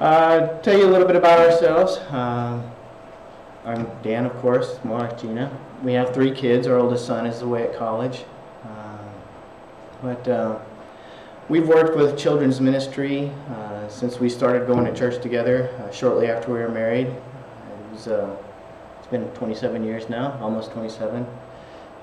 Tell you a little bit about ourselves. I'm Dan, of course, more like Gina. We have 3 kids. Our oldest son is away at college. We've worked with children's ministry since we started going to church together shortly after we were married. It's been 27 years now, almost 27.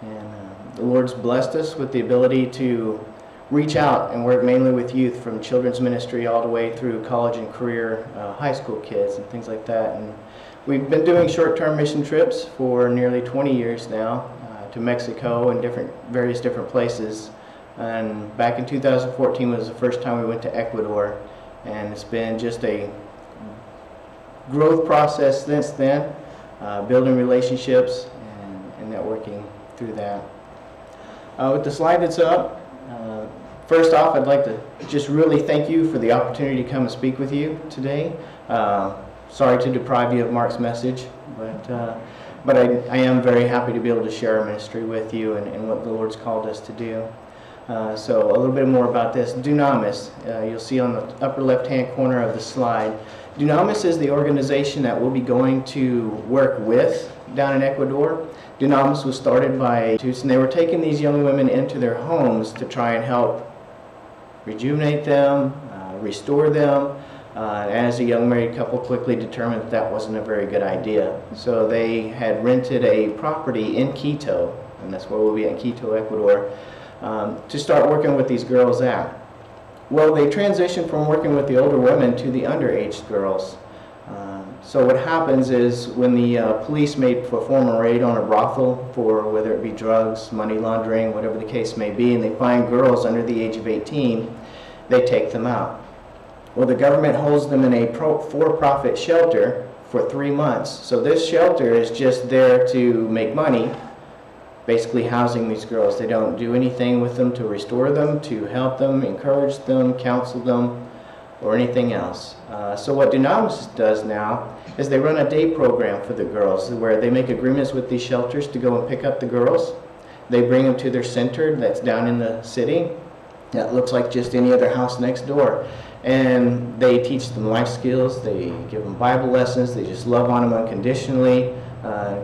And the Lord's blessed us with the ability to reach out and work mainly with youth from children's ministry all the way through college and career, high school kids and things like that. And we've been doing short-term mission trips for nearly 20 years now to Mexico and various different places. And back in 2014 was the first time we went to Ecuador, and it's been just a growth process since then, building relationships and networking through that. With the slide that's up, first off, I'd like to just really thank you for the opportunity to come and speak with you today. Sorry to deprive you of Mark's message, but I am very happy to be able to share our ministry with you and what the Lord's called us to do. So a little bit more about this. Dunamis, you'll see on the upper left-hand corner of the slide. Dunamis is the organization that we'll be going to work with down in Ecuador. Dunamis was started by Toots, and they were taking these young women into their homes to try and help rejuvenate them, restore them. As a young married couple quickly determined that wasn't a very good idea. So they had rented a property in Quito, and that's where we'll be, in Quito, Ecuador, to start working with these girls at. Well, they transitioned from working with the older women to the underage girls. So what happens is when the police may perform a raid on a brothel for whether it be drugs, money laundering, whatever the case may be, and they find girls under the age of 18, they take them out. Well, the government holds them in a for-profit shelter for 3 months. So this shelter is just there to make money, basically housing these girls. They don't do anything with them to restore them, to help them, encourage them, counsel them, or anything else. So what Dunamis does now is they run a day program for the girls where they make agreements with these shelters to go and pick up the girls. They bring them to their center that's down in the city. That looks like just any other house next door. And they teach them life skills, they give them Bible lessons, they just love on them unconditionally,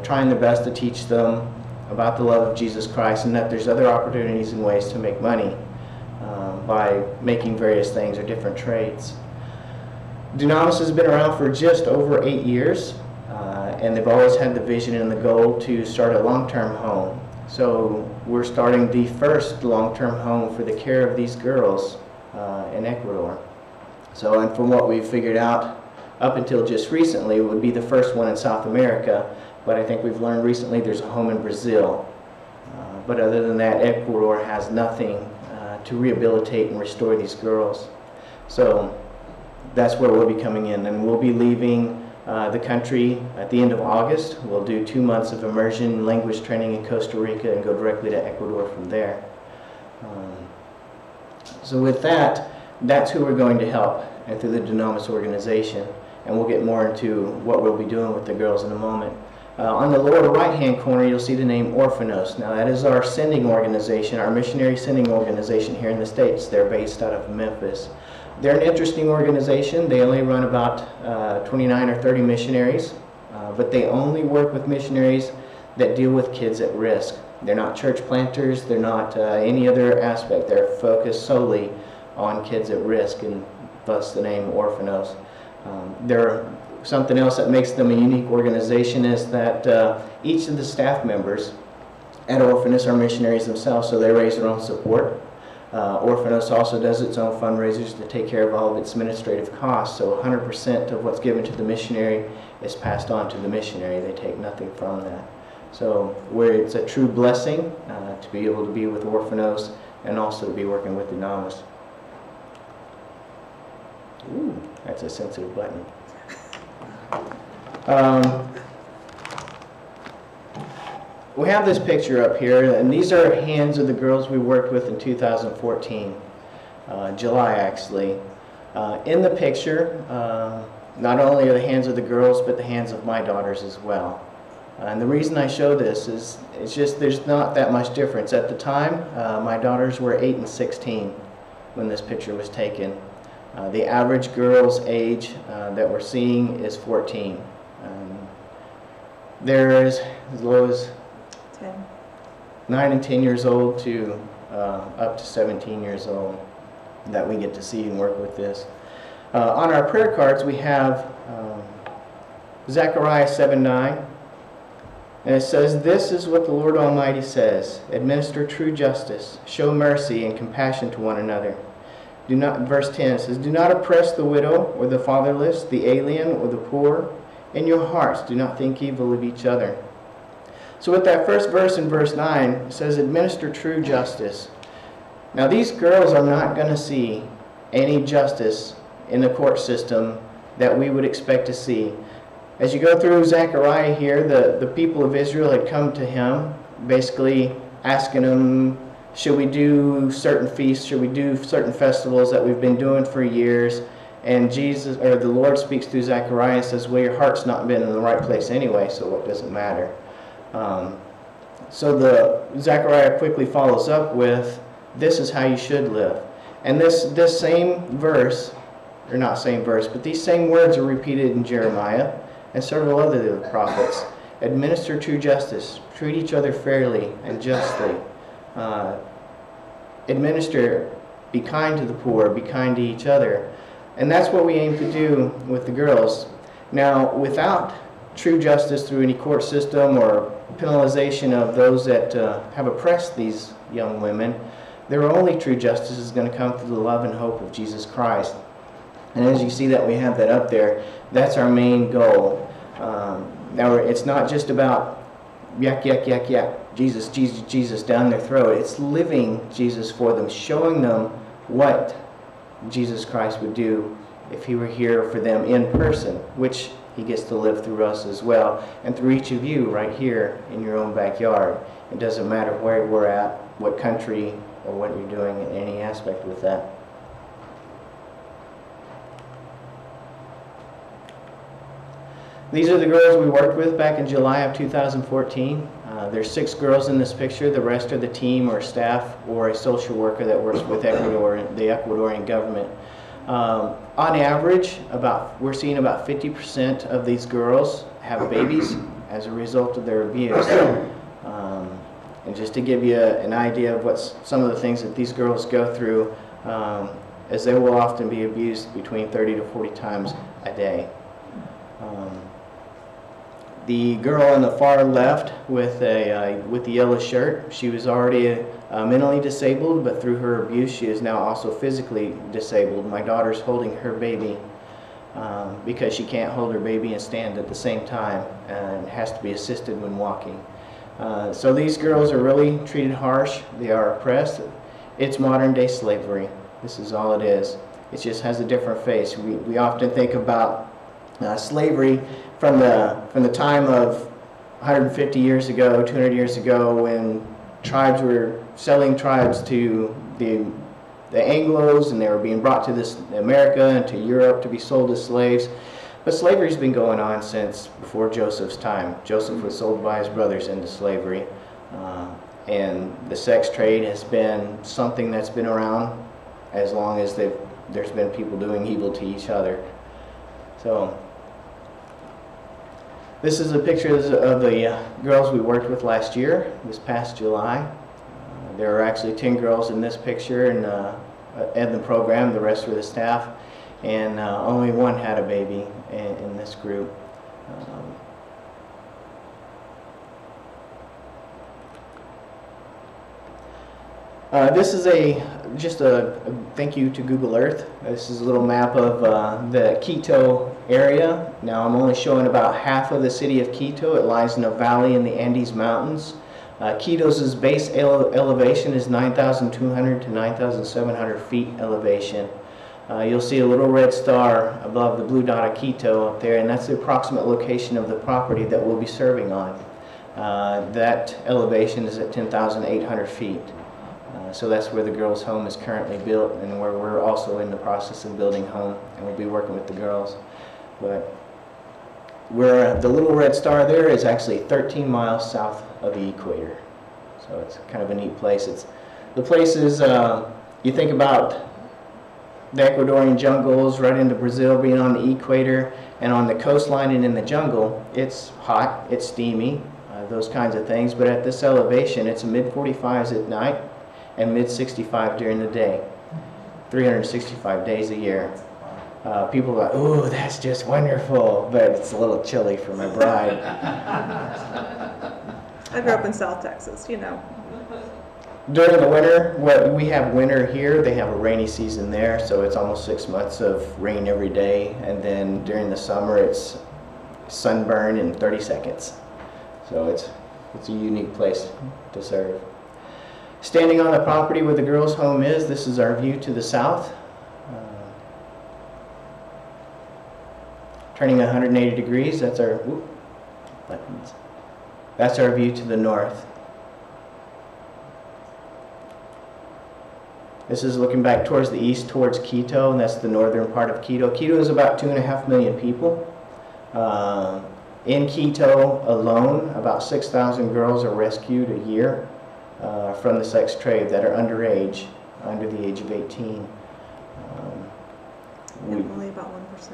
trying their best to teach them about the love of Jesus Christ and that there's other opportunities and ways to make money by making various things or different trades. Dunamis has been around for just over 8 years, and they've always had the vision and the goal to start a long-term home. So we're starting the first long-term home for the care of these girls in Ecuador. So, and from what we've figured out up until just recently, it would be the first one in South America, but I think we've learned recently there's a home in Brazil. But other than that, Ecuador has nothing to rehabilitate and restore these girls. So that's where we'll be coming in, and we'll be leaving the country at the end of August. We'll do 2 months of immersion language training in Costa Rica and go directly to Ecuador from there. So with that, that's who we're going to help, and through the Dunamis organization. And we'll get more into what we'll be doing with the girls in a moment. On the lower right-hand corner, you'll see the name Orphanos. Now that is our sending organization, our missionary sending organization here in the States. They're based out of Memphis. They're an interesting organization. They only run about 29 or 30 missionaries, but they only work with missionaries that deal with kids at risk. They're not church planters, they're not any other aspect. They're focused solely on kids at risk, and thus the name Orphanos. Something else that makes them a unique organization is that each of the staff members at Orphanos are missionaries themselves, so they raise their own support. Orphanos also does its own fundraisers to take care of all of its administrative costs, so 100% of what's given to the missionary is passed on to the missionary. They take nothing from that. So it's a true blessing to be able to be with Orphanos and also to be working with Dunamis. Ooh, that's a sensitive button. We have this picture up here, and these are hands of the girls we worked with in 2014, July actually. In the picture, not only are the hands of the girls, but the hands of my daughters as well. And the reason I show this is it's just there's not that much difference. At the time, my daughters were 8 and 16 when this picture was taken. The average girl's age that we're seeing is 14. There's as low as 9 and 10 years old to up to 17 years old that we get to see and work with this. On our prayer cards we have Zechariah 7:9, and it says, "This is what the Lord Almighty says, administer true justice, show mercy and compassion to one another. Do not," verse 10 it says, "Do not oppress the widow or the fatherless, the alien or the poor. In your hearts do not think evil of each other." So with that first verse in verse 9, it says, administer true justice. Now these girls are not going to see any justice in the court system that we would expect to see. As you go through Zechariah here, the people of Israel had come to him, basically asking him, should we do certain feasts, should we do certain festivals that we've been doing for years? And Jesus, or the Lord, speaks through Zechariah and says, well, your heart's not been in the right place anyway, so what does it matter? So Zechariah quickly follows up with, this is how you should live. And this same verse, or not same verse, but these same words are repeated in Jeremiah and several other prophets. Administer true justice, treat each other fairly and justly. Administer, be kind to the poor, be kind to each other. And that's what we aim to do with the girls. Now, without true justice through any court system or penalization of those that have oppressed these young women, their only true justice is going to come through the love and hope of Jesus Christ. And as you see that we have that up there, that's our main goal. Now, it's not just about yak, yak, yak, yak, Jesus, Jesus, Jesus down their throat. It's living Jesus for them, showing them what Jesus Christ would do if he were here for them in person, which he gets to live through us as well, and through each of you right here in your own backyard. It doesn't matter where we're at, what country, or what you're doing in any aspect with that. These are the girls we worked with back in July of 2014. There's 6 girls in this picture. The rest are the team or staff or a social worker that works with Ecuador, the Ecuadorian government. On average, we're seeing about 50% of these girls have babies as a result of their abuse. And just to give you an idea of what some of the things that these girls go through, as they will often be abused between 30 to 40 times a day. The girl on the far left with the yellow shirt, she was already mentally disabled, but through her abuse she is now also physically disabled. My daughter's holding her baby because she can't hold her baby and stand at the same time and has to be assisted when walking. So these girls are really treated harsh. They are oppressed. It's modern day slavery. This is all it is. It just has a different face. We often think about slavery from the time of 150 years ago, 200 years ago, when tribes were selling tribes to the Anglos, and they were being brought to America and to Europe to be sold as slaves. But slavery's been going on since before Joseph's time. Joseph was sold by his brothers into slavery, and the sex trade has been something that's been around as long as there's been people doing evil to each other. So this is a picture of the girls we worked with last year, this past July. There are actually 10 girls in this picture in the program. The rest were the staff, and only one had a baby in this group. This is just a thank you to Google Earth. This is a little map of the Quito area. Now I'm only showing about half of the city of Quito. It lies in a valley in the Andes Mountains. Quito's base elevation is 9,200 to 9,700 feet elevation. You'll see a little red star above the blue dot of Quito up there, and that's the approximate location of the property that we'll be serving on. That elevation is at 10,800 feet. So that's where the girls' home is currently built, and where we're also in the process of building home, and we'll be working with the girls. But the little red star there is actually 13 miles south of the equator. So it's kind of a neat place. The place is, you think about the Ecuadorian jungles, right into Brazil, being on the equator, and on the coastline and in the jungle, it's hot, it's steamy, those kinds of things. But at this elevation, it's mid-45s at night and mid-65 during the day, 365 days a year. People are like, "Ooh, that's just wonderful," but it's a little chilly for my bride. I grew up in South Texas, you know. During the winter, we have winter here. They have a rainy season there, so it's almost 6 months of rain every day. And then during the summer, it's sunburn in 30 seconds. So it's a unique place to serve. Standing on the property where the girls' home is, this is our view to the south. Turning 180 degrees, that's our view to the north. This is looking back towards the east, towards Quito, and that's the northern part of Quito. Quito is about 2.5 million people. In Quito alone, about 6,000 girls are rescued a year from the sex trade that are underage, under the age of 18. Only about 1%.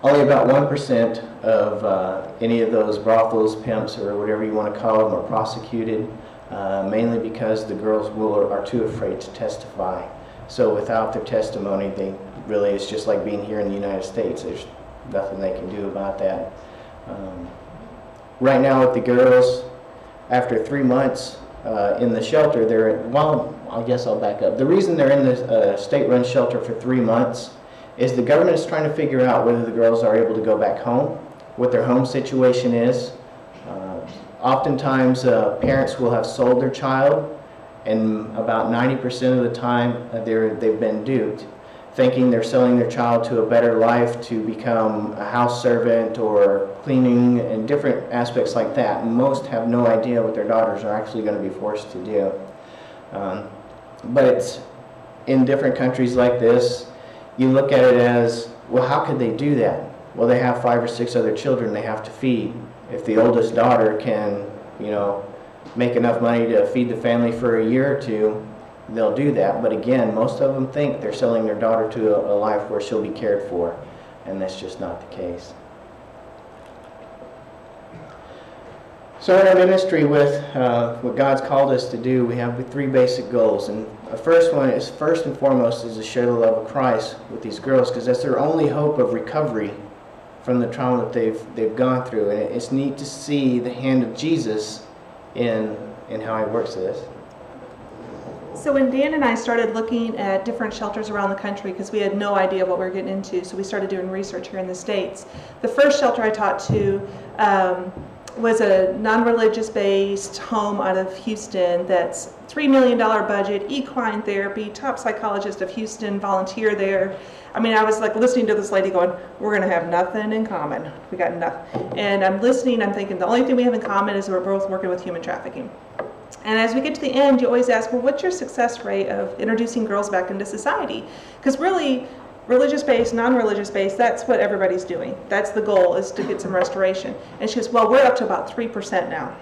Only about 1% of any of those brothels, pimps, or whatever you want to call them are prosecuted, mainly because the girls are too afraid to testify. So without their testimony, it's just like being here in the United States. There's nothing they can do about that. Right now with the girls, after 3 months in the shelter, I guess I'll back up. The reason they're in the state-run shelter for 3 months is the government is trying to figure out whether the girls are able to go back home, what their home situation is. Oftentimes, parents will have sold their child, and about 90% of the time they've been duped, thinking they're selling their child to a better life, to become a house servant or cleaning and different aspects like that. Most have no idea what their daughters are actually going to be forced to do. But it's in different countries like this, you look at it as, well, how could they do that? Well, they have 5 or 6 other children they have to feed. If the oldest daughter can, make enough money to feed the family for a year or two, they'll do that. But again, most of them think they're selling their daughter to a life where she'll be cared for, and that's just not the case. So in our ministry, with what God's called us to do, we have 3 basic goals. And the first one is, first and foremost, is to share the love of Christ with these girls, because that's their only hope of recovery from the trauma that they've gone through. And it's neat to see the hand of Jesus in how He works this. So when Dan and I started looking at different shelters around the country, because we had no idea what we were getting into, so we started doing research here in the States. The first shelter I talked to was a non-religious based home out of Houston that's $3 million budget, equine therapy, top psychologist of Houston, volunteer there. I mean, I was like listening to this lady going, we're going to have nothing in common. We got nothing. And I'm listening, I'm thinking the only thing we have in common is we're both working with human trafficking. And as we get to the end, you always ask, well, what's your success rate of introducing girls back into society? Because really, religious-based, non-religious-based, that's what everybody's doing. That's the goal, is to get some restoration. And she goes, well, we're up to about 3% now.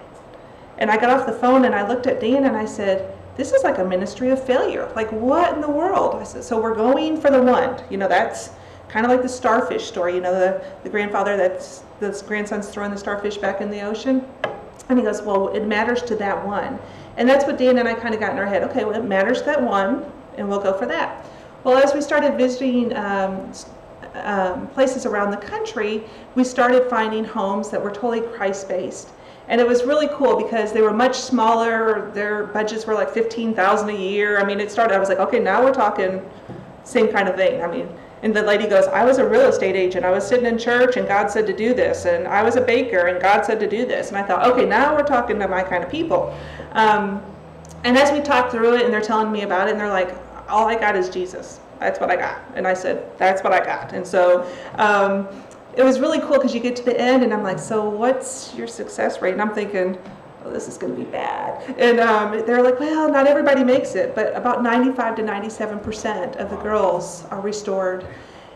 And I got off the phone and I looked at Dan and I said, this is like a ministry of failure. Like, what in the world? I said, so we're going for the one. That's kind of like the starfish story. The grandfather the grandson's throwing the starfish back in the ocean. And he goes, well, it matters to that one. And that's what Dan and I kind of got in our head. Okay, well, it matters to that one, and we'll go for that. Well, as we started visiting places around the country, we started finding homes that were totally Christ-based. And it was really cool because they were much smaller. Their budgets were like $15,000 a year. I mean, I was like, okay, now we're talking same kind of thing. I mean, and the lady goes, I was a real estate agent. I was sitting in church and God said to do this. And I was a baker and God said to do this. And I thought, okay, now we're talking to my kind of people. And as we talked through it and they're telling me about it and they're like, all I got is Jesus. That's what I got. And I said, that's what I got. And so it was really cool because you get to the end and I'm like, so what's your success rate? And I'm thinking, oh, this is going to be bad. And they're like, well, not everybody makes it, but about 95 to 97% of the girls are restored.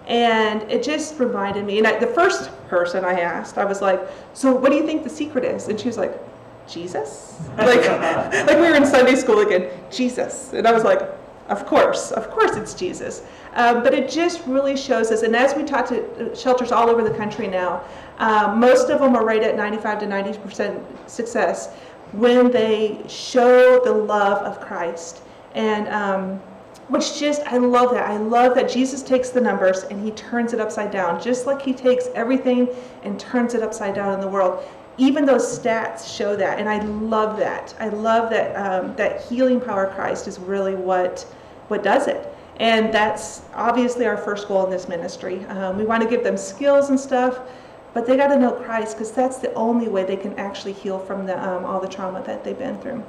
And it just reminded me, and the first person I asked, I was like, so what do you think the secret is? And she was like, Jesus? like we were in Sunday school again, Jesus. And I was like, Of course it's Jesus. But it just really shows us, and as we talk to shelters all over the country now, most of them are right at 95 to 90% success when they show the love of Christ. And which just, I love that. I love that Jesus takes the numbers and he turns it upside down, just like he takes everything and turns it upside down in the world. Even those stats show that, and I love that. I love that that healing power of Christ is really what does it. And that's obviously our first goal in this ministry. We want to give them skills and stuff, but they got to know Christ, because that's the only way they can actually heal from all the trauma that they've been through.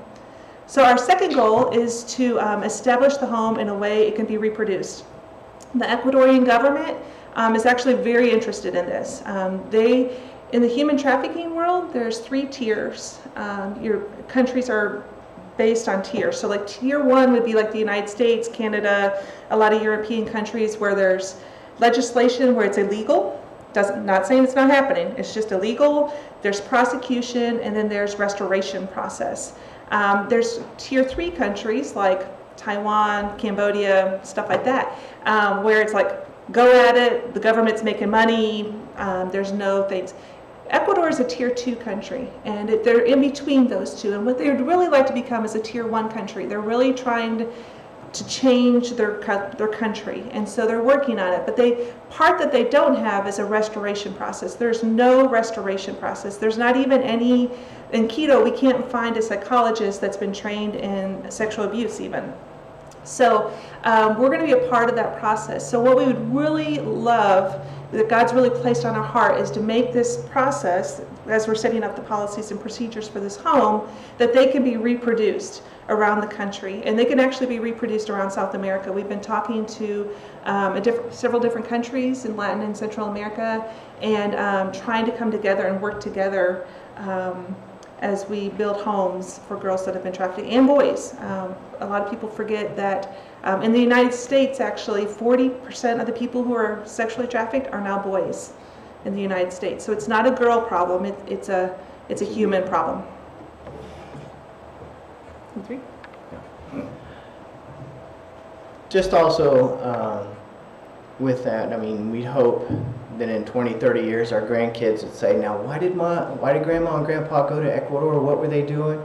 So our second goal is to establish the home in a way it can be reproduced. The Ecuadorian government is actually very interested in this. In the human trafficking world, there's 3 tiers. Your countries are based on tiers. So like tier 1 would be like the United States, Canada, a lot of European countries where there's legislation where it's illegal. Not saying it's not happening, it's just illegal. There's prosecution, and then there's restoration process. There's tier 3 countries like Taiwan, Cambodia, stuff like that, where it's like, go at it, the government's making money, there's no things. Ecuador is a tier 2 country, and they're in between those two. And what they would really like to become is a tier 1 country. They're really trying to change their country, and so they're working on it. But part that they don't have is a restoration process. There's no restoration process. There's not even any, in Quito, we can't find a psychologist that's been trained in sexual abuse even. So we're going to be a part of that process. So what we would really love, that God's really placed on our heart, is to make this process, as we're setting up the policies and procedures for this home, that they can be reproduced around the country. And they can actually be reproduced around South America. We've been talking to several different countries in Latin and Central America, and trying to come together and work together as we build homes for girls that have been trafficked, and boys. A lot of people forget that in the United States, actually, 40% of the people who are sexually trafficked are now boys in the United States. So it's not a girl problem, it's a human problem. And 3? Just also with that, I mean, we hope that in 20, 30 years our grandkids would say, now why did Grandma and Grandpa go to Ecuador? What were they doing?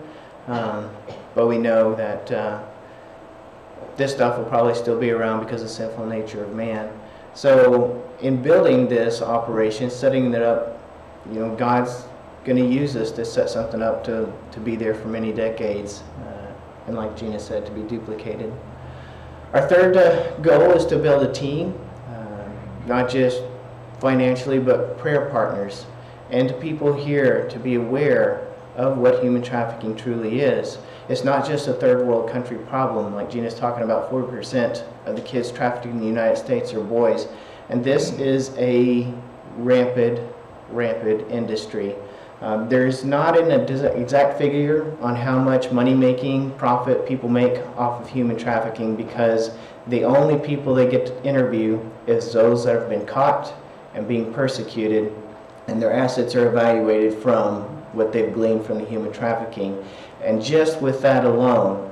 But we know that this stuff will probably still be around because of the sinful nature of man. So in building this operation, setting it up, you know, God's going to use us to set something up to be there for many decades, and like Gina said, to be duplicated. Our third goal is to build a team, not just financially, but prayer partners, and to people here to be aware of what human trafficking truly is. It's not just a third world country problem. Like Gina's talking about, 40% of the kids trafficked in the United States are boys. And this is a rampant industry. There's not an exact figure on how much money-making profit people make off of human trafficking, because the only people they get to interview is those that have been caught and being persecuted, and their assets are evaluated from what they've gleaned from the human trafficking. And just with that alone,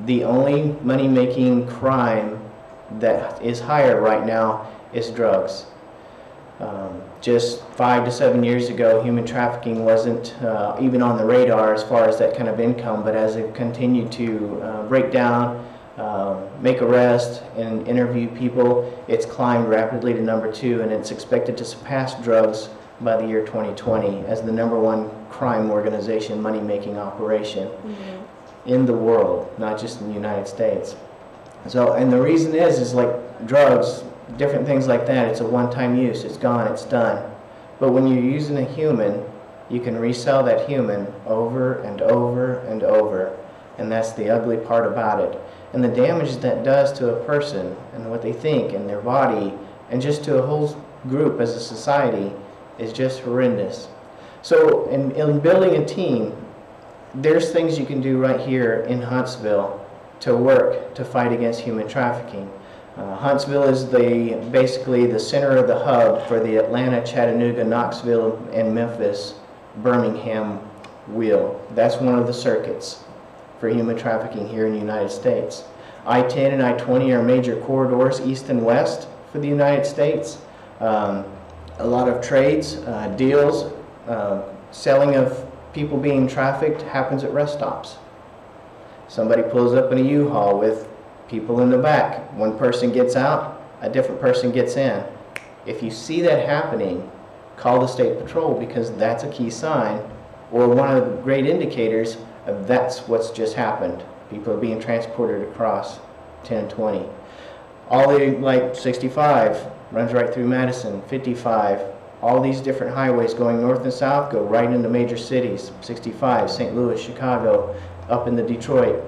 the only money-making crime that is higher right now is drugs. Just 5 to 7 years ago, human trafficking wasn't even on the radar as far as that kind of income, but as they've continued to break down, make arrests, and interview people, it's climbed rapidly to number 2, and it's expected to surpass drugs by the year 2020 as the #1 crime organization, money-making operation in the world, not just in the United States. So, and the reason is like drugs, different things like that, it's a one-time use, it's gone, it's done. But when you're using a human, you can resell that human over and over and over, and that's the ugly part about it. And the damage that does to a person and what they think and their body, and just to a whole group as a society, is just horrendous. So in building a team, there's things you can do right here in Huntsville to work to fight against human trafficking. Huntsville is basically the center of the hub for the Atlanta, Chattanooga, Knoxville, and Memphis, Birmingham wheel. That's one of the circuits for human trafficking here in the United States. I-10 and I-20 are major corridors east and west for the United States. A lot of trades, deals, selling of people being trafficked happens at rest stops. Somebody pulls up in a U-Haul with people in the back. One person gets out, a different person gets in. If you see that happening, call the State Patrol, because that's a key sign or one of the great indicators of that's what's just happened. People are being transported across 1020. All the, like 65 runs right through Madison, 55, all these different highways going north and south go right into major cities. 65, St. Louis, Chicago, up into Detroit.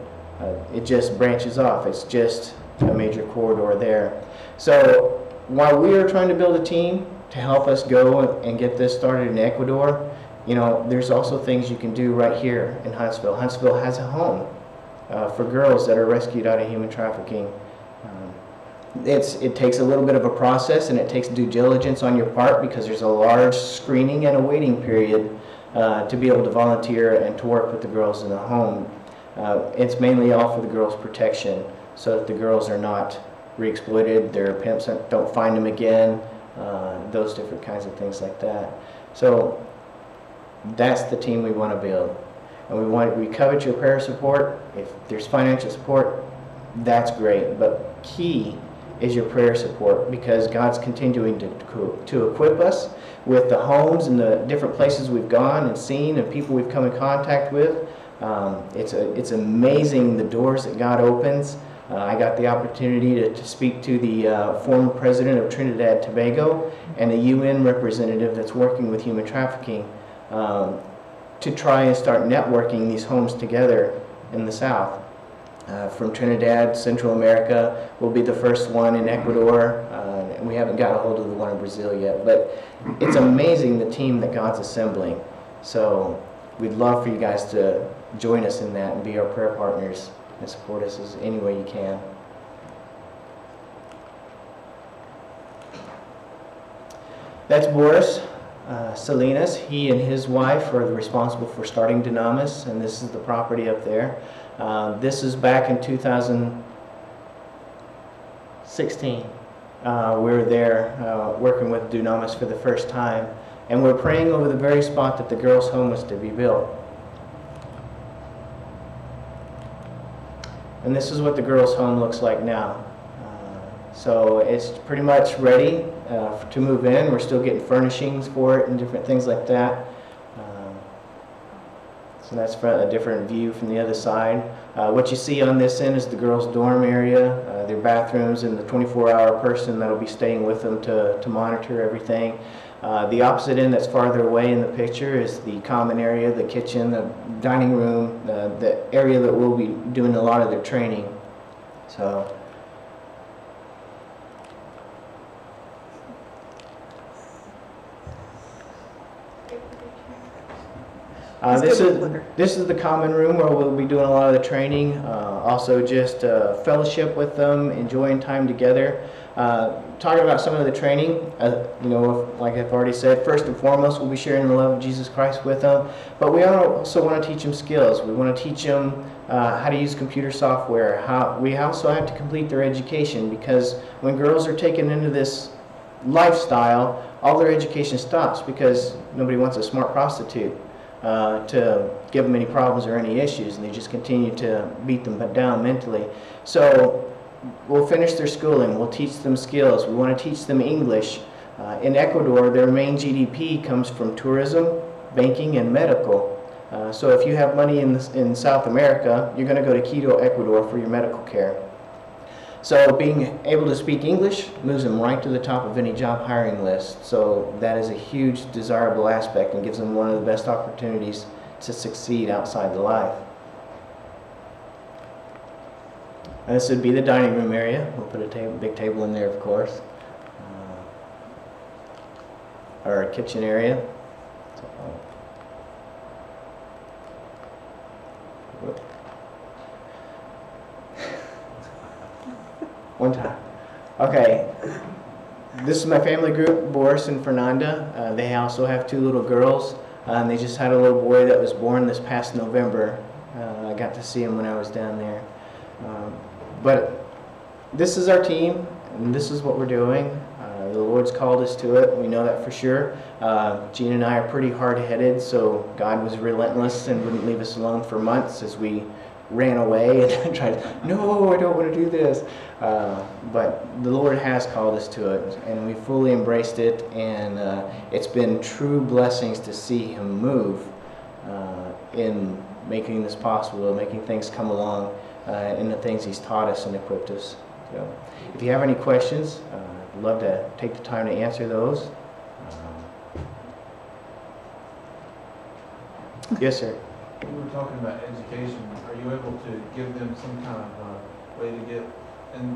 It just branches off. It's just a major corridor there. So while we are trying to build a team to help us go and get this started in Ecuador, you know, there's also things you can do right here in Huntsville. Huntsville has a home for girls that are rescued out of human trafficking. It takes a little bit of a process, and it takes due diligence on your part, because there's a large screening and a waiting period to be able to volunteer and to work with the girls in the home. It's mainly all for the girls' protection, so that the girls are not re-exploited, their pimps don't find them again, those different kinds of things like that. So that's the team we want to build. And we covet your prayer support. If there's financial support, that's great, but key is your prayer support, because God's continuing to equip us with the homes and the different places we've gone and seen and people we've come in contact with. It's amazing the doors that God opens. I got the opportunity to speak to the former president of Trinidad Tobago and a UN representative that's working with human trafficking to try and start networking these homes together in the South. From Trinidad, Central America, will be the first one in Ecuador, and we haven't got a hold of the one in Brazil yet. But it's amazing the team that God's assembling. So we'd love for you guys to join us in that and be our prayer partners and support us as any way you can. That's Boris Salinas. He and his wife are responsible for starting Dynamis, and this is the property up there. This is back in 2016. We were there working with Dynamis for the first time, and we're praying over the very spot that the girls' home was to be built. And this is what the girls' home looks like now. So it's pretty much ready to move in. We're still getting furnishings for it and different things like that. So that's a different view from the other side. What you see on this end is the girls' dorm area, their bathrooms, and the 24-hour person that'll be staying with them to monitor everything. The opposite end that's farther away in the picture is the common area, the kitchen, the dining room, the area that we'll be doing a lot of their training. So this is the common room where we'll be doing a lot of the training. Also just fellowship with them, enjoying time together. Talking about some of the training, you know, like I've already said, first and foremost, we'll be sharing the love of Jesus Christ with them. But we also want to teach them skills. We want to teach them how to use computer software. We also have to complete their education, because when girls are taken into this lifestyle, all their education stops, because nobody wants a smart prostitute to give them any problems or any issues, and they just continue to beat them down mentally. So we'll finish their schooling, we'll teach them skills, we want to teach them English. In Ecuador, their main GDP comes from tourism, banking, and medical. So if you have money in South America, you're going to go to Quito, Ecuador for your medical care. So being able to speak English moves them right to the top of any job hiring list. So that is a huge desirable aspect and gives them one of the best opportunities to succeed outside the life. And this would be the dining room area. We'll put a big table in there, of course. Our kitchen area. One time. Okay. This is my family group, Boris and Fernanda. They also have 2 little girls. And they just had a little boy that was born this past November. I got to see him when I was down there. But this is our team, and this is what we're doing. The Lord's called us to it. We know that for sure. Gina and I are pretty hard-headed, so God was relentless and wouldn't leave us alone for months as we ran away and tried, no, I don't want to do this. But the Lord has called us to it, and we fully embraced it, and it's been true blessings to see Him move in making this possible, making things come along in the things He's taught us and equipped us. So, if you have any questions, I'd love to take the time to answer those. Yes, sir. We were talking about education. Are you able to give them some kind of way to get,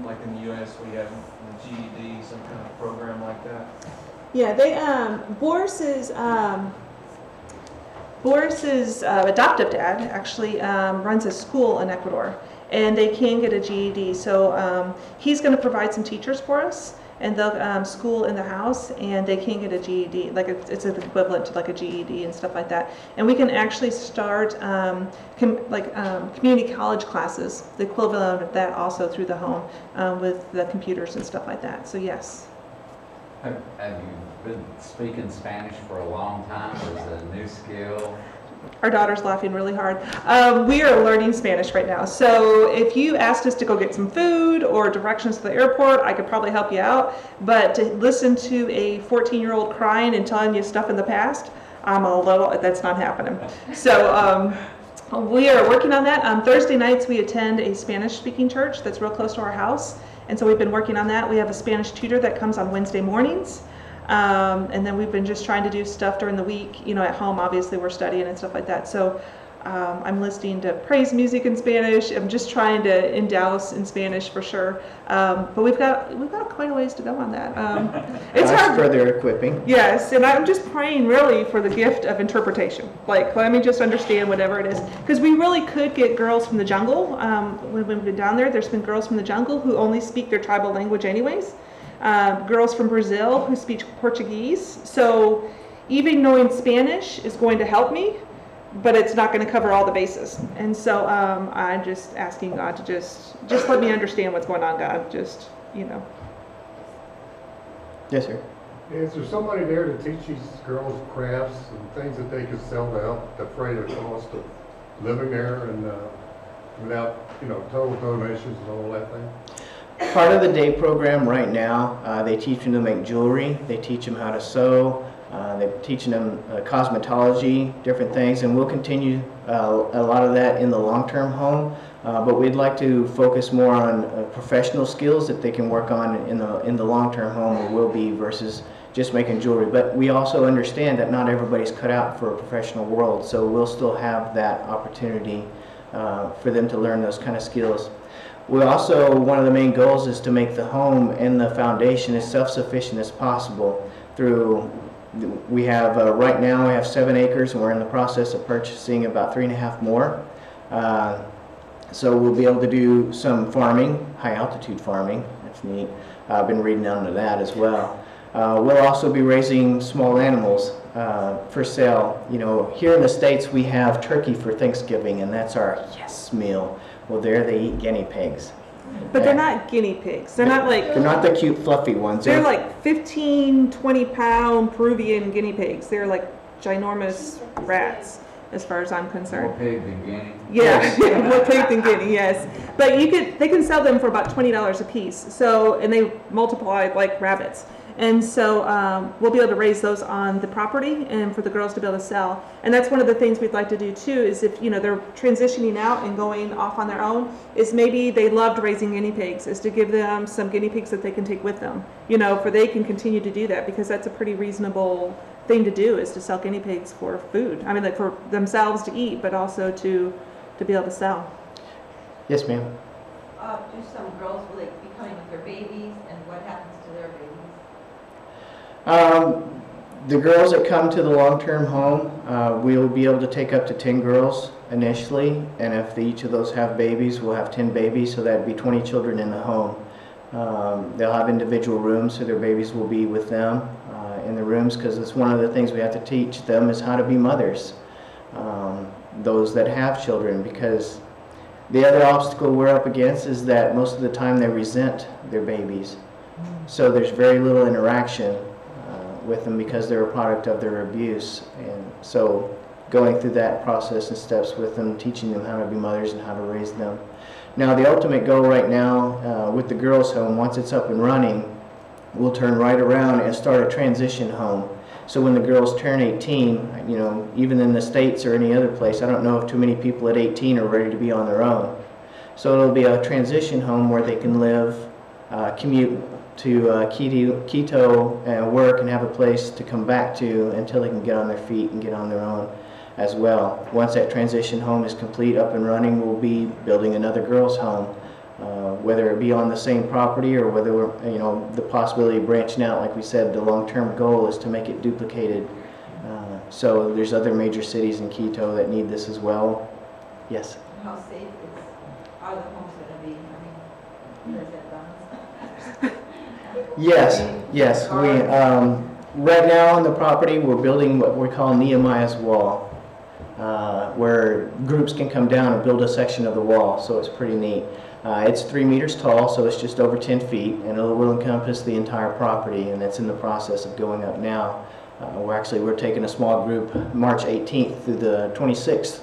like in the U.S. we have the GED, some kind of program like that? Yeah, they Boris's adoptive dad actually runs a school in Ecuador, and they can get a GED. So he's going to provide some teachers for us, and they'll school in the house, and they can get a GED. Like it's equivalent to like a GED and stuff like that. And we can actually start community college classes, the equivalent of that, also through the home with the computers and stuff like that. So yes. Have you been speaking Spanish for a long time, or is it a new skill? Our daughter's laughing really hard. We are learning Spanish right now. So if you asked us to go get some food or directions to the airport, I could probably help you out. But to listen to a 14-year-old crying and telling you stuff in the past, that's not happening. So we are working on that. Thursday nights we attend a Spanish-speaking church that's real close to our house. And so we've been working on that. We have a Spanish tutor that comes on Wednesday mornings. And then we've been just trying to do stuff during the week, at home. Obviously we're studying and stuff like that. So I'm listening to praise music in Spanish. I'm just trying to endow us in Spanish for sure. But we've got quite a ways to go on that. It's hard for their equipping. Yes, and I'm just praying really for the gift of interpretation. Like, let me just understand whatever it is. Because we really could get girls from the jungle. When we've been down there, there's been girls from the jungle who only speak their tribal language anyways. Girls from Brazil who speak Portuguese. So even knowing Spanish is going to help me, but it's not going to cover all the bases. And so I'm just asking God to just let me understand what's going on, God. Yes, sir. Is there somebody there to teach these girls crafts and things that they could sell to help defray the cost of living there and without, total donations and all that thing? Part of the day program right now, they teach them to make jewelry, they teach them how to sew, they're teaching them cosmetology, different things, and we'll continue a lot of that in the long-term home, but we'd like to focus more on professional skills that they can work on in the long-term home, or will be, versus just making jewelry. But we also understand that not everybody's cut out for a professional world, so we'll still have that opportunity for them to learn those kind of skills. We also, one of the main goals is to make the home and the foundation as self-sufficient as possible. We have, right now we have 7 acres, and we're in the process of purchasing about 3.5 more. So we'll be able to do some farming, high altitude farming. That's neat. I've been reading onto that as well. We'll also be raising small animals for sale. Here in the States we have turkey for Thanksgiving, and that's our yes meal. Well, there they eat guinea pigs. But they're not guinea pigs. They're not the cute fluffy ones. They're like 15, 20-pound Peruvian guinea pigs. They're like ginormous rats, as far as I'm concerned. More pig than guinea. Yeah, more pig than guinea. Yes, but they can sell them for about $20 a piece. So, and they multiply like rabbits. And so we'll be able to raise those on the property and for the girls to be able to sell. And that's one of the things we'd like to do too, is if they're transitioning out and going off on their own, is maybe they loved raising guinea pigs, is to give them some guinea pigs that they can take with them, for they can continue to do that, because that's a pretty reasonable thing to do, is to sell guinea pigs for food. I mean, like for themselves to eat, but also to be able to sell. Yes, ma'am. Do some girls will be coming with their babies, and what happens to their babies? The girls that come to the long-term home, we'll be able to take up to 10 girls initially, and if each of those have babies, we'll have 10 babies, so that'd be 20 children in the home. They'll have individual rooms, so their babies will be with them in the rooms, because it's one of the things we have to teach them is how to be mothers, those that have children, because The other obstacle we're up against is that most of the time they resent their babies. So there's very little interaction with them because they're a product of their abuse. And so going through that process and steps with them, teaching them how to be mothers and how to raise them. Now the ultimate goal right now with the girls' home, once it's up and running, we'll turn right around and start a transition home. So when the girls turn 18, you know, even in the States or any other place, I don't know if too many people at 18 are ready to be on their own. So it'll be a transition home where they can live, commute to Quito and work and have a place to come back to until they can get on their feet and get on their own as well. Once that transition home is complete, up and running, we'll be building another girls' home, whether it be on the same property or whether we're, you know, the possibility of branching out. Like we said, the long-term goal is to make it duplicated. So there's other major cities in Quito that need this as well. Yes? How safe are the homes going to be? I mean, is that done? Yes. We right now on the property we're building what we call Nehemiah's Wall, where groups can come down and build a section of the wall. So it's pretty neat. It's 3 meters tall, so it's just over 10 feet, and it will encompass the entire property, and it's in the process of going up now. We're taking a small group March 18th through the 26th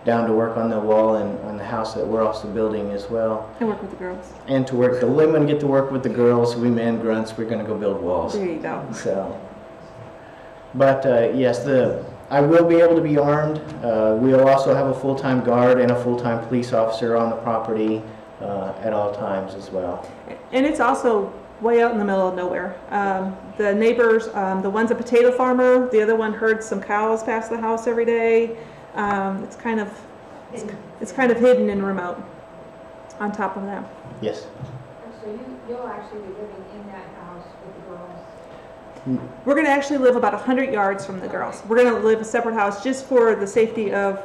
down to work on the wall and on the house that we're also building as well. And work with the girls. And to work, the women get to work with the girls, we men grunts, we're going to go build walls. There you go. So, but yes, I will be able to be armed. We'll also have a full-time guard and a full-time police officer on the property at all times as well. And it's also way out in the middle of nowhere. The neighbors, the one's a potato farmer, the other one herds some cows past the house every day. It's kind of hidden and remote on top of that. Yes. So you'll actually be living in that house with the girls? We're going to actually live about 100 yards from the girls. We're going to live a separate house just for the safety of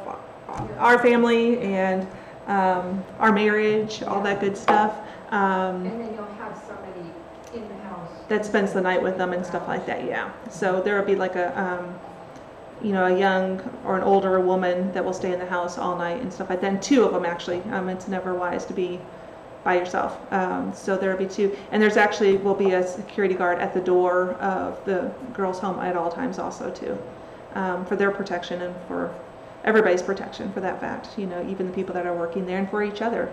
our family and our marriage, all that good stuff. And then you'll have somebody in the house that spends the night with them and stuff like that, yeah. So there will be like a young or an older woman that will stay in the house all night and stuff like that. And 2 of them actually. It's never wise to be by yourself. So there will be 2. And there's actually will be a security guard at the door of the girls' home at all times also too, for their protection and for everybody's protection for that fact. You know, even the people that are working there and for each other.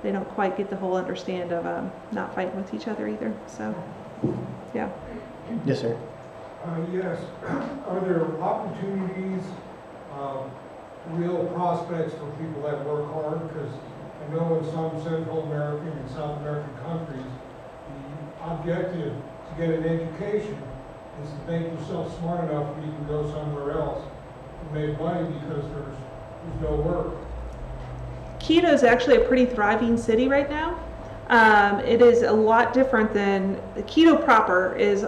They don't quite get the whole understand of not fighting with each other either. So, yeah. Yes, sir. Yes. Are there opportunities, real prospects for people that work hard? Because I know in some Central American and South American countries, the objective to get an education is to make yourself smart enough where you can go somewhere else and make money because there's no work. Quito is actually a pretty thriving city right now. It is a lot different than Quito proper is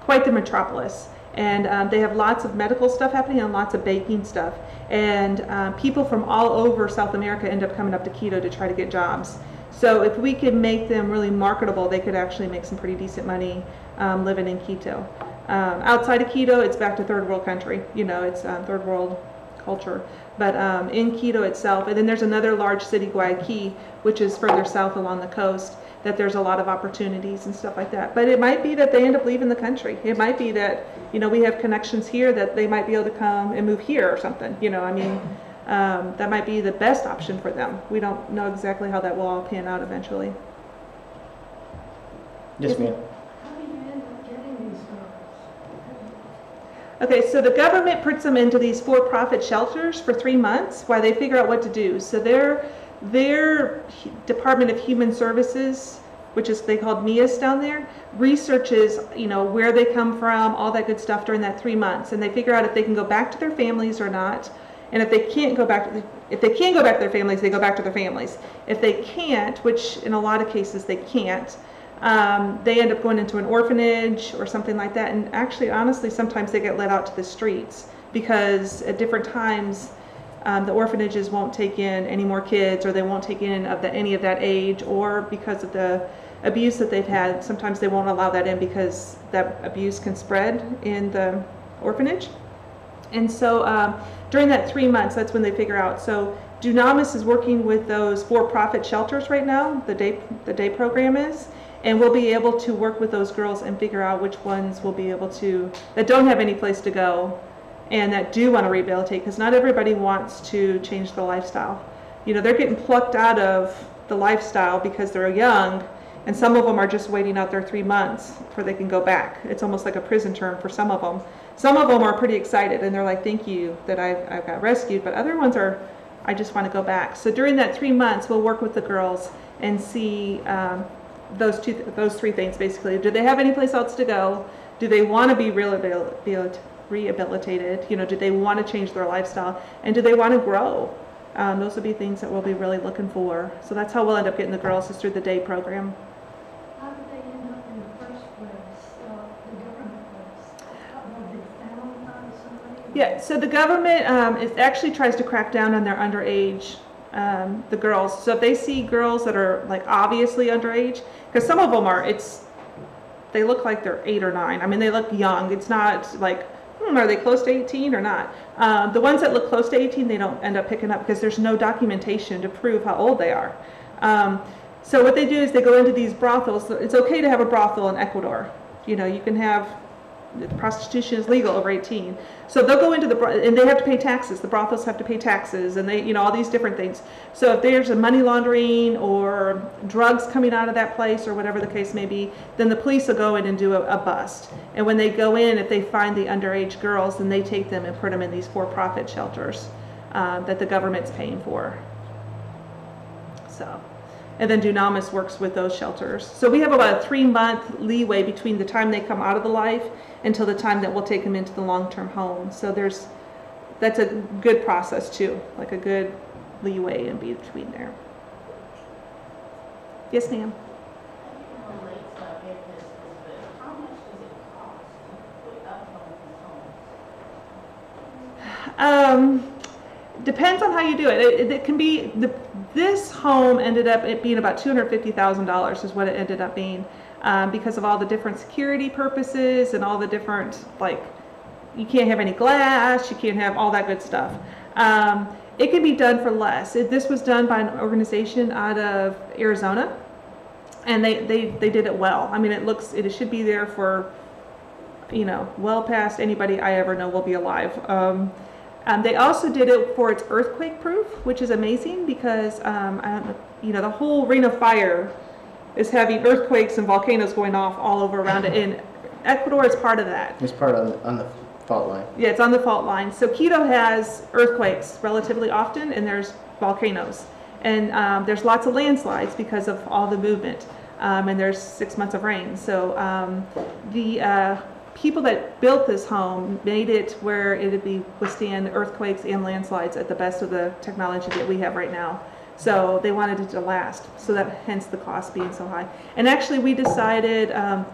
quite the metropolis, and they have lots of medical stuff happening and lots of baking stuff, and people from all over South America end up coming up to Quito to try to get jobs. So if we could make them really marketable, they could actually make some pretty decent money living in Quito. Outside of Quito, it's back to third world country. You know, it's third world culture. But in Quito itself, and then there's another large city, Guayaquil, which is further south along the coast, that there's a lot of opportunities and stuff like that. But it might be that they end up leaving the country. It might be that, you know, we have connections here that they might be able to come and move here or something. You know, I mean, that might be the best option for them. We don't know exactly how that will all pan out eventually. Yes, ma'am. How do you end up getting these girls? Okay, so the government puts them into these for-profit shelters for 3 months while they figure out what to do. So their Department of Human Services, which is they called MIAS down there, researches, you know, where they come from, all that good stuff during that 3 months, and they figure out if they can go back to their families or not. And if they can't go back to their families, they go back to their families. If they can't, which in a lot of cases they can't, they end up going into an orphanage or something like that. And actually, honestly, sometimes they get let out to the streets because at different times the orphanages won't take in any more kids, or they won't take in any of that age, or because of the abuse that they've had, sometimes they won't allow that in because that abuse can spread in the orphanage. And so during that 3 months, that's when they figure out. So Dunamis is working with those for-profit shelters right now, the day program is, and we'll be able to work with those girls and figure out which ones will be able to, that don't have any place to go and that do want to rehabilitate, because not everybody wants to change their lifestyle. You know, they're getting plucked out of the lifestyle because they're young, and some of them are just waiting out their 3 months before they can go back. It's almost like a prison term for some of them. Some of them are pretty excited and they're like, thank you that I've got rescued, but other ones are, I just want to go back. So during that 3 months, we'll work with the girls and see those three things basically. Do they have any place else to go? Do they want to be rehabilitated? You know, do they want to change their lifestyle? And do they want to grow? Those will be things that we'll be really looking for. So that's how we'll end up getting the girls, is through the day program. How did they end up in the first place, the government place? Have they found somebody? Yeah, so the government actually tries to crack down on their underage, the girls. So if they see girls that are like obviously underage, because some of them are, they look like they're 8 or 9. I mean, they look young. It's not like, are they close to 18 or not? The ones that look close to 18, they don't end up picking up because there's no documentation to prove how old they are. So what they do is they go into these brothels. It's okay to have a brothel in Ecuador. You know, you can have, prostitution is legal over 18. So they'll go into and they have to pay taxes. The brothels have to pay taxes, and they, you know, all these different things. So if there's a money laundering or drugs coming out of that place or whatever the case may be, then the police will go in and do a bust. And when they go in, if they find the underage girls, then they take them and put them in these for-profit shelters that the government's paying for. So. And then Dunamis works with those shelters. So we have about a 3-month leeway between the time they come out of the life until the time that we'll take them into the long-term home. So that's a good process too, like a good leeway in between there. Yes, ma'am. Depends on how you do it. It can be, this home ended up it being about $250,000 is what it ended up being, because of all the different security purposes and all the different, like, you can't have any glass, you can't have all that good stuff. It can be done for less. This was done by an organization out of Arizona, and they did it well. I mean, it should be there for, you know, well past anybody I ever know will be alive. They also did it for its earthquake proof, which is amazing because you know, the whole Ring of Fire is having earthquakes and volcanoes going off all over around it, and Ecuador is part of that. It's part on the fault line. Yeah, it's on the fault line. So Quito has earthquakes relatively often, and there's volcanoes, and there's lots of landslides because of all the movement, and there's 6 months of rain. So the people that built this home made it where it would withstand earthquakes and landslides at the best of the technology that we have right now. So they wanted it to last, so that hence the cost being so high. And actually we decided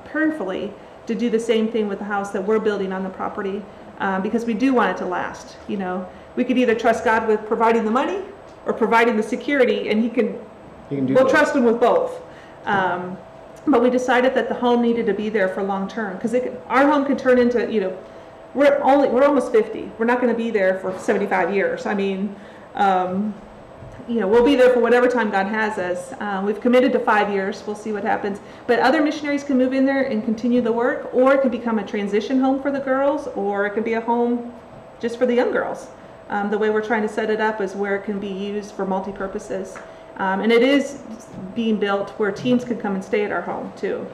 prayerfully to do the same thing with the house that we're building on the property, because we do want it to last. You know, we could either trust God with providing the money or providing the security, and we'll trust him with both. But we decided that the home needed to be there for long term, because our home could turn into, you know, we're almost 50. We're not going to be there for 75 years. I mean, you know, we'll be there for whatever time God has us. We've committed to 5 years. We'll see what happens. But other missionaries can move in there and continue the work, or it can become a transition home for the girls, or it can be a home just for the young girls. The way we're trying to set it up is where it can be used for multi-purposes. And it is being built where teams can come and stay at our home too.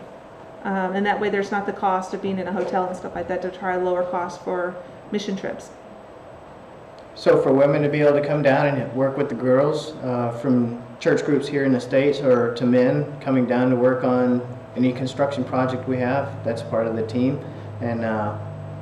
And that way there's not the cost of being in a hotel and stuff like that, to try to lower costs for mission trips. So for women to be able to come down and work with the girls from church groups here in the States, or to men coming down to work on any construction project we have, that's part of the team. And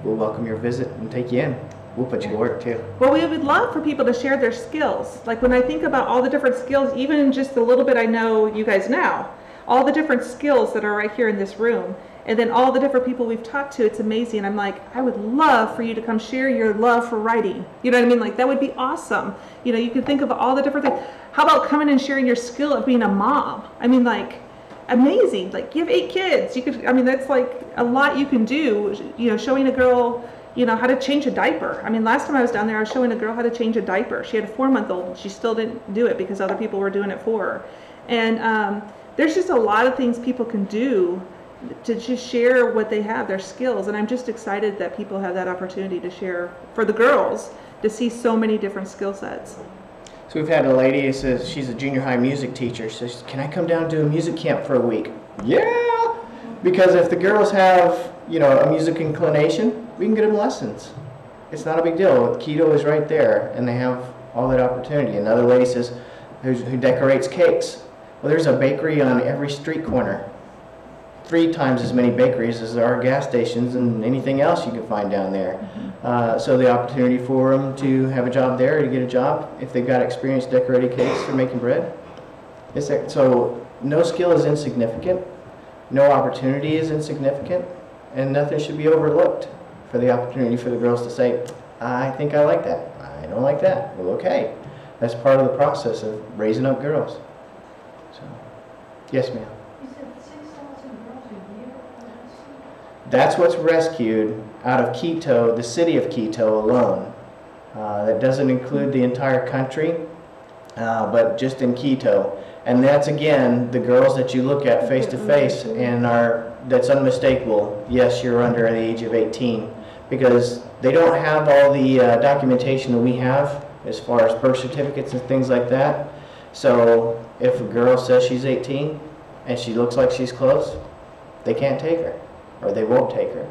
we'll welcome your visit and take you in. We'll put you to work too. Well, we would love for people to share their skills. Like when I think about all the different skills, even just a little bit I know you guys now, all the different skills that are right here in this room, and then all the different people we've talked to, it's amazing. I'm like, I would love for you to come share your love for writing. You know what I mean? Like that would be awesome. You know, you could think of all the different things. How about coming and sharing your skill of being a mom? I mean, like, amazing. Like you have 8 kids. You could, I mean, that's like a lot you can do, you know, showing a girl, you know, how to change a diaper. I mean, last time I was down there, I was showing a girl how to change a diaper. She had a 4-month-old, and she still didn't do it because other people were doing it for her. And there's just a lot of things people can do to just share what they have, their skills. And I'm just excited that people have that opportunity to share, for the girls, to see so many different skill sets. So we've had a lady who says she's a junior high music teacher. Says, can I come down and do a music camp for a week? Yeah! Because if the girls have, you know, a music inclination, we can get them lessons. It's not a big deal. Keto is right there, and they have all that opportunity. Another lady says, who decorates cakes. Well, there's a bakery on every street corner. 3 times as many bakeries as there are gas stations and anything else you can find down there. So the opportunity for them to have a job there, to get a job, if they've got experience decorating cakes or making bread. So no skill is insignificant, no opportunity is insignificant, and nothing should be overlooked for the opportunity for the girls to say, I think I like that, I don't like that. Well, okay. That's part of the process of raising up girls. So, yes, ma'am. You said 6,000 girls a year? That's what's rescued out of Quito, the city of Quito alone. That doesn't include the entire country, but just in Quito. And that's, again, the girls that you look at face to face and that's unmistakable. Yes, you're under the age of 18, because they don't have all the documentation that we have as far as birth certificates and things like that. So if a girl says she's 18 and she looks like she's close, they can't take her, or they won't take her.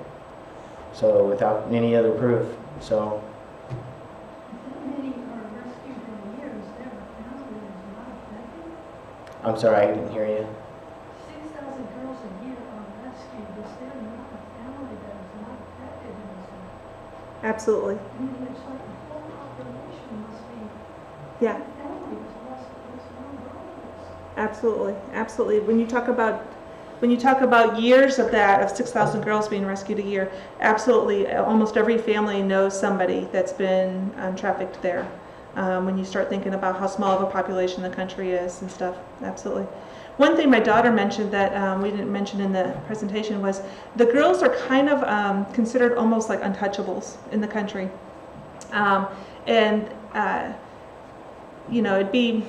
So without any other proof. So That many are rescued in a year, is there a family that is not affected? I'm sorry, I didn't hear you. 6,000 girls a year are rescued, is there not a family that is not affected in this way? Absolutely. I mean, it's like the whole population must be Yeah, families plus one girl. absolutely, absolutely. When you talk about years of that, of 6,000 girls being rescued a year, absolutely, almost every family knows somebody that's been trafficked there. When you start thinking about how small of a population the country is and stuff, absolutely. One thing my daughter mentioned that we didn't mention in the presentation was the girls are kind of considered almost like untouchables in the country. You know, it'd be,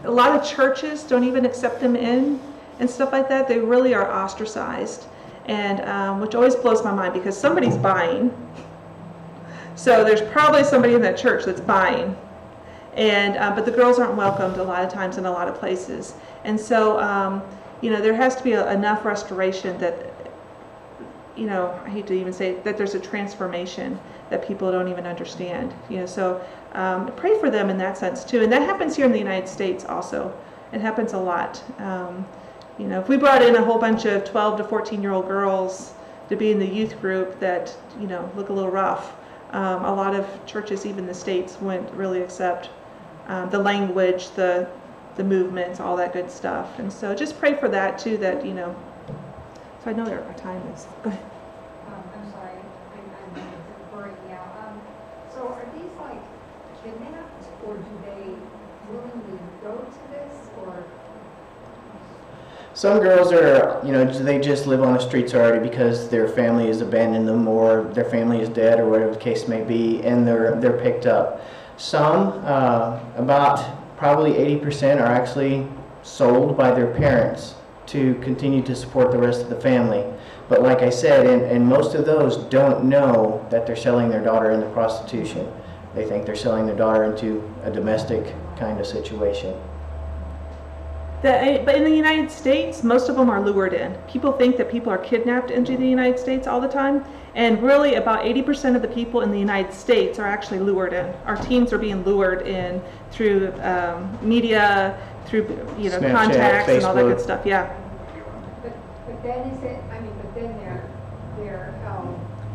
a lot of churches don't even accept them in and stuff like that. They really are ostracized, and which always blows my mind, because somebody's buying. So there's probably somebody in that church that's buying, and but the girls aren't welcomed a lot of times in a lot of places. And so you know, there has to be enough restoration that, you know, I hate to even say it, that there's a transformation that people don't even understand. You know, so pray for them in that sense too. And that happens here in the United States also. It happens a lot. You know, if we brought in a whole bunch of 12 to 14-year-old girls to be in the youth group that, you know, look a little rough, a lot of churches, even the states, wouldn't really accept the language, the movements, all that good stuff. And so just pray for that too, that, you know. So I know our time is. Go ahead. I'm sorry, I'm breaking out. So are these like kidnapped, or do they willingly go to this, or? Some girls are, you know, they just live on the streets already because their family has abandoned them, or their family is dead, or whatever the case may be, and they're picked up. Some, about probably 80%, are actually sold by their parents to continue to support the rest of the family. But like I said, and most of those don't know that they're selling their daughter into prostitution. They think they're selling their daughter into a domestic kind of situation. But in the United States, most of them are lured in. People think that people are kidnapped into the United States all the time, and really about 80% of the people in the United States are actually lured in. Our teens are being lured in through media, through, you know, Snapchat, contacts, and all that Facebook. good stuff. Yeah, But then is it, I mean, but then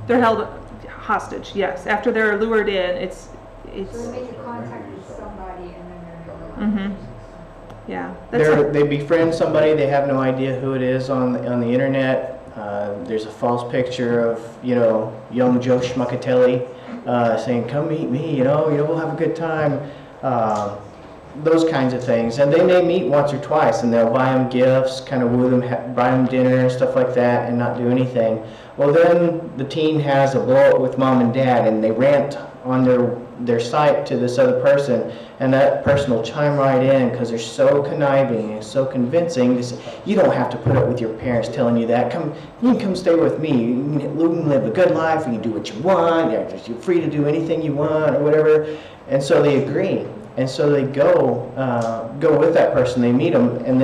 they're held hostage. Yes, after they're lured in, it's. so they make a contact with somebody and then they're Mhm. Yeah, that's They befriend somebody, they have no idea who it is on the internet. There's a false picture of, you know, young Joe Schmuckatelli saying, come meet me, you know, we'll have a good time. those kinds of things. And then they meet once or twice, and they'll buy them gifts, kind of woo them, buy them dinner, stuff like that, and not do anything. Well, then the teen has a blow-up with mom and dad, and they rant on their site to this other person, and that person will chime right in because they're so conniving and so convincing. They say, you don't have to put up with your parents telling you that. You can come stay with me. You can live a good life. You can do what you want. You're free to do anything you want or whatever. And so they agree, and so they go with that person. They meet them, and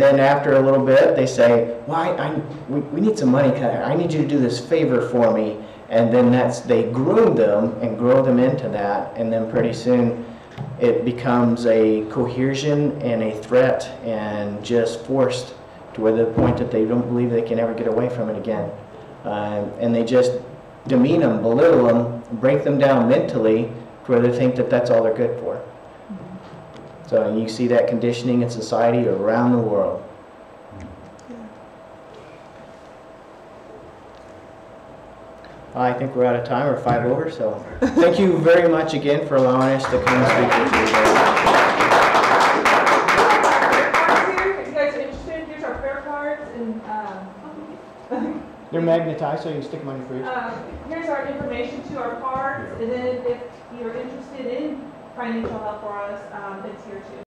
then after a little bit, they say, "Well, we need some money. I need you to do this favor for me." And then they groom them and grow them into that, and then pretty soon it becomes a coercion and a threat, and just forced to the point that they don't believe they can ever get away from it again. And they just demean them, belittle them, break them down mentally to where they think that that's all they're good for. So you see that conditioning in society around the world. I think we're out of time. We're 5 over, so thank you very much again for allowing us to come and speak with you today. If you guys are interested, here's our prayer cards, and They're magnetized, so you can stick them on your fridge. here's our information to our cards, and then if you're interested in financial help for us, it's here too.